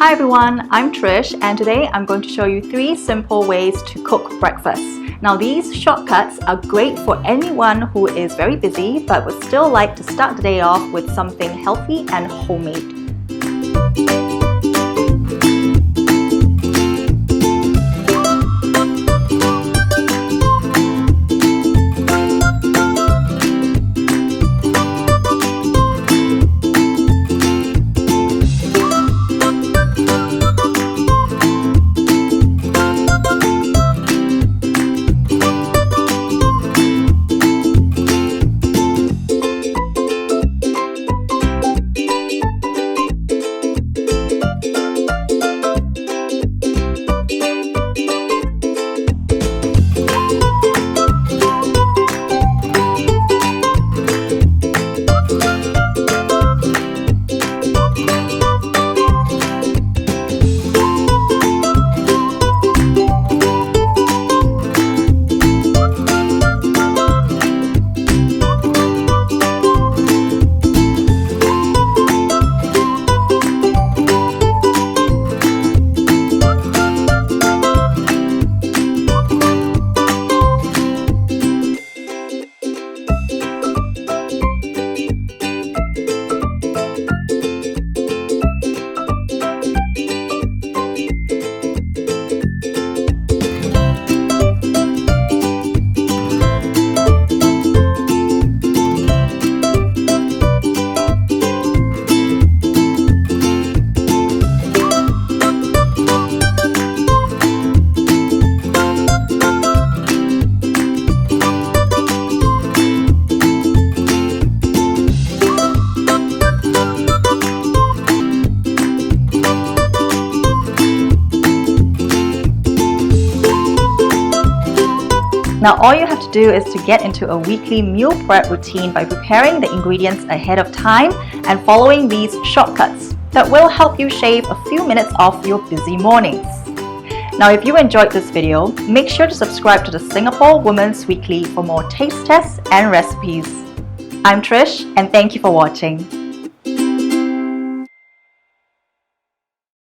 Hi everyone, I'm Trish and today I'm going to show you 3 simple ways to cook breakfast. Now these shortcuts are great for anyone who is very busy but would still like to start the day off with something healthy and homemade. Now all you have to do is to get into a weekly meal prep routine by preparing the ingredients ahead of time and following these shortcuts that will help you shave a few minutes off your busy mornings. Now if you enjoyed this video, make sure to subscribe to the Singapore Women's Weekly for more taste tests and recipes. I'm Trish and thank you for watching.